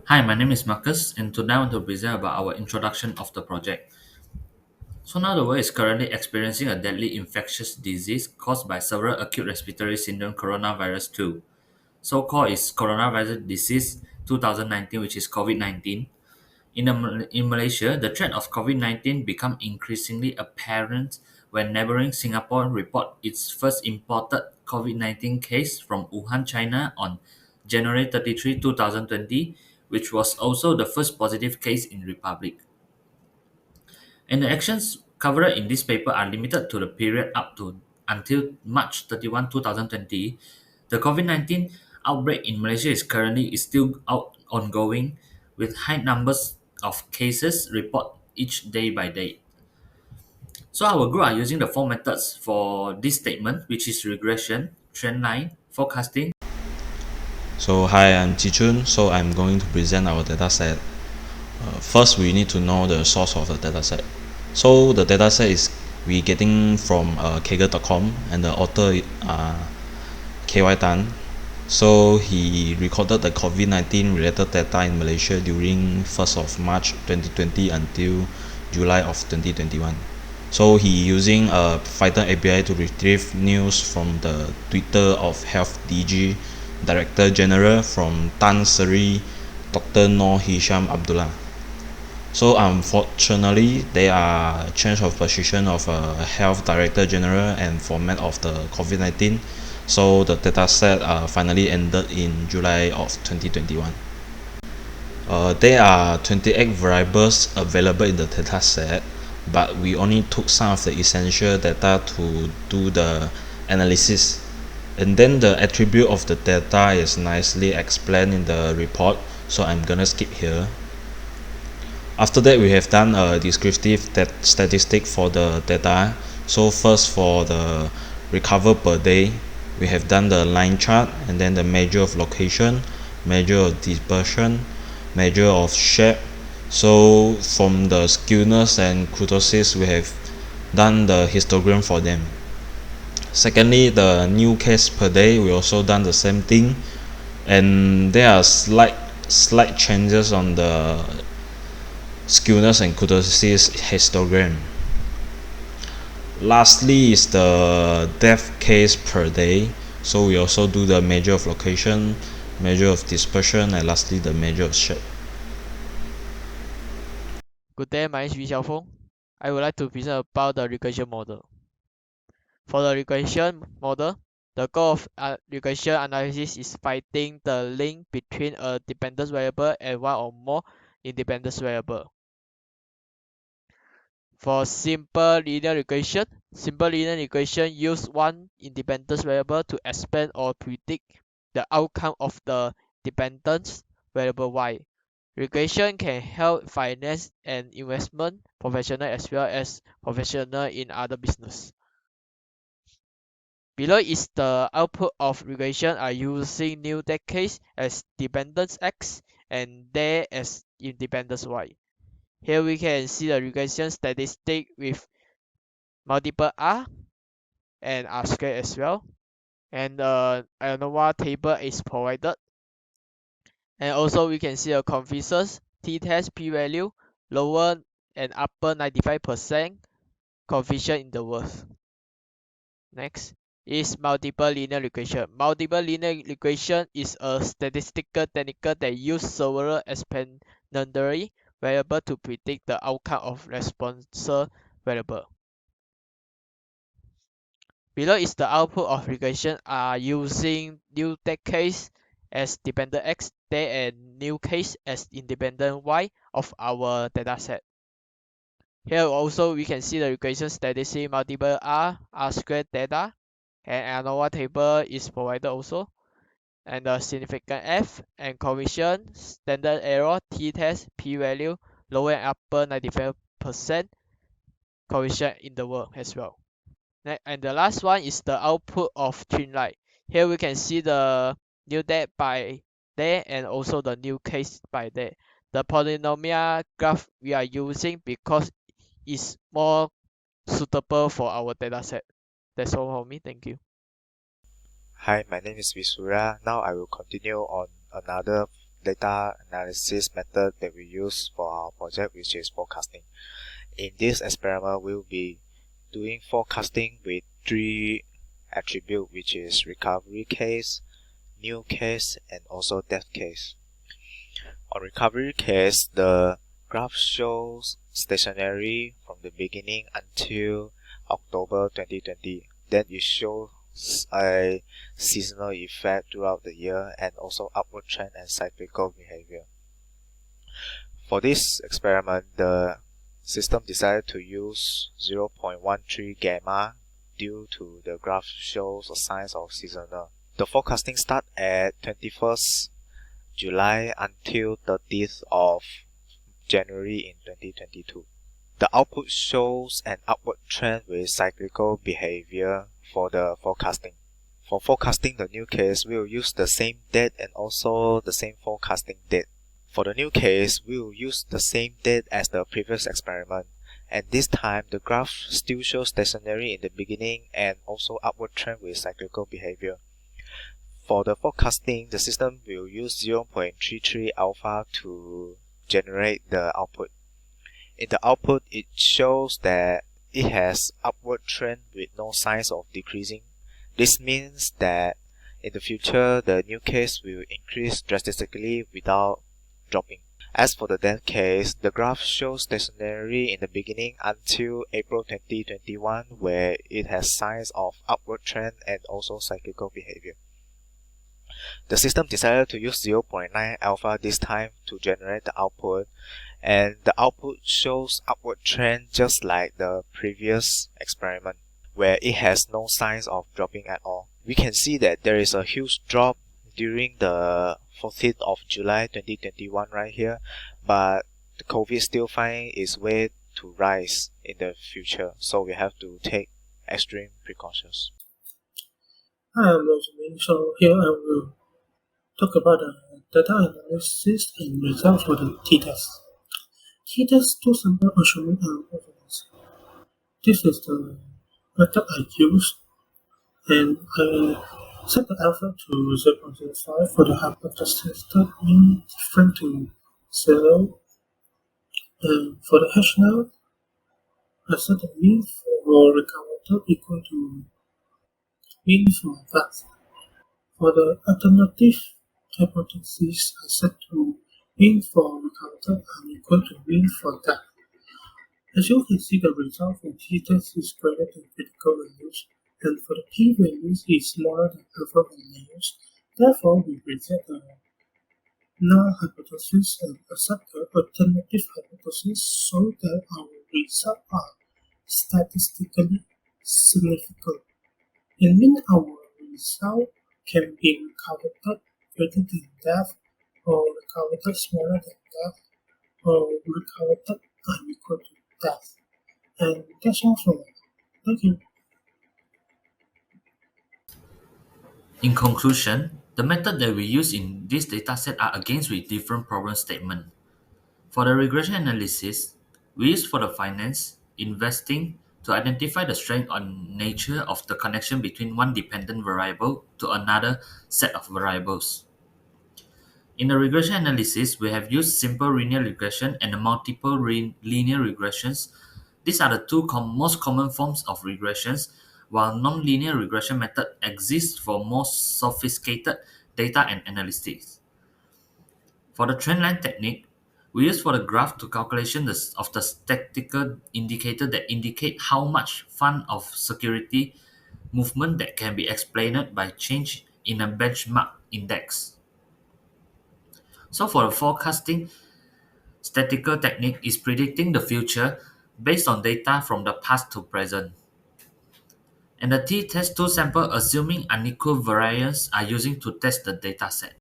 Hi, my name is Marcus, and today I want to present about our introduction of the project. So now the world is currently experiencing a deadly infectious disease caused by several acute respiratory syndrome coronavirus 2. So-called is coronavirus disease 2019, which is COVID-19. In Malaysia, the threat of COVID-19 become increasingly apparent when neighboring Singapore report its first imported COVID-19 case from Wuhan, China on January 33, 2020, which was also the first positive case in Republic. And the actions covered in this paper are limited to the period up to until March 31, 2020. The COVID-19 outbreak in Malaysia is still ongoing, with high numbers of cases report each day by day. So our group are using the four methods for this statement, which is regression, trendline, forecasting. So hi, I'm CHUN. So I'm going to present our dataset. First, we need to know the source of the dataset. So the dataset is we getting from kaggle.com, and the author KIAT. So he recorded the COVID-19 related data in Malaysia during 1st of March 2020 until July of 2021. So he using a Python API to retrieve news from the Twitter of Health DG Director General from Tan Sri Dr. Noor Hisham Abdullah. So unfortunately, there are change of position of Health Director General and format of the COVID-19. So the dataset finally ended in July of 2021. There are 28 variables available in the dataset, but we only took some of the essential data to do the analysis. And then the attribute of the data is nicely explained in the report, so I'm gonna skip here. After that, we have done a descriptive statistic for the data. So first, for the recover per day, we have done the line chart, and then the measure of location, measure of dispersion, measure of shape. So from the skewness and kurtosis, we have done the histogram for them. Secondly, the new case per day, we also done the same thing, and there are slight changes on the skewness and kurtosis histogram. Lastly is the death case per day, so we also do the measure of location, measure of dispersion, and lastly the measure of shape. Good day, my name is Xiaofeng. I would like to present about the regression model. For the regression model, the goal of regression analysis is finding the link between a dependent variable and one or more independent variables. For simple linear regression use one independent variable to explain or predict the outcome of the dependent variable y. Regression can help finance and investment professionals as well as professionals in other business. Below is the output of regression are using new decades as dependence x and day as independence y. Here we can see the regression statistic with multiple R and R squared as well. And the ANOVA table is provided. And also we can see a confidence t-test p-value lower and upper 95% confidence intervals. Next is multiple linear regression. Multiple linear regression is a statistical technique that uses several explanatory variables to predict the outcome of response variable. Below is the output of regression are using new case as dependent x, day and new case as independent y of our dataset. Here also we can see the regression statistic multiple R squared data, and ANOVA table is provided also, and the significant F and confidence, standard error, t-test, p-value, lower and upper 95% confidence interval as well. And the last one is the output of TRENDLINE. Here we can see the new date by day and also the new case by day. The polynomial graph we are using because it's more suitable for our dataset. That's all for me. Thank you. Hi, my name is VSURYA. Now I will continue on another data analysis method that we use for our project, which is forecasting. In this experiment, we'll be doing forecasting with three attributes, which is recovery case, new case, and also death case. On recovery case, the graph shows stationary from the beginning until October 2020. Then it shows a seasonal effect throughout the year and also upward trend and cyclical behavior. For this experiment, the system decided to use 0.13 gamma due to the graph shows signs of seasonal. The forecasting starts at 21st July until 30th of January in 2022. The output shows an upward trend with cyclical behavior for the forecasting. For forecasting the new case, we will use the same date and also the same forecasting date. For the new case, we will use the same date as the previous experiment, and this time the graph still shows stationary in the beginning and also upward trend with cyclical behavior. For the forecasting, the system will use 0.33 alpha to generate the output. In the output, it shows that it has upward trend with no signs of decreasing. This means that in the future, the new case will increase drastically without dropping. As for the death case, the graph shows stationary in the beginning until April 2021, where it has signs of upward trend and also cyclical behavior. The system decided to use 0.9 alpha this time to generate the output, and the output shows upward trend just like the previous experiment, where it has no signs of dropping at all. We can see that there is a huge drop during the 14th of July 2021 right here, but the COVID still finds its way to rise in the future, so we have to take extreme precautions. Hi, I'm Benjamin. So here I will talk about the data analysis and results for the t-test. T-test two sample measurement and performance. This is the method I use, and I set the alpha to 0.05 for the hypothesis that mean different to 0. And for the hash now, I set the mean for recounter equal to mean for that. For the alternative hypothesis, I set to mean for recounter and equal to mean for that. As you can see, the result for t-test is greater than critical values, and for the p-values is smaller than alpha values. Therefore, we reject the null hypothesis and accept the alternative hypothesis so that our results are statistically significant. It means our result can be recovered greater than that, or recovered smaller than that, or recovered unequal to that. And that's all for now. Thank you. In conclusion, the method that we use in this dataset are against with different problem statement. For the regression analysis, we use for the finance, investing to identify the strength or nature of the connection between one dependent variable to another set of variables. In the regression analysis, we have used simple linear regression and multiple linear regressions. These are the two most common forms of regressions, while nonlinear regression method exists for more sophisticated data and analytics. For the trendline technique, we use for the graph to calculation of the statistical indicator that indicate how much fund of security movement that can be explained by change in a benchmark index. So for the forecasting, statistical technique is predicting the future based on data from the past to present. And the t-test two sample assuming unequal variance are using to test the dataset.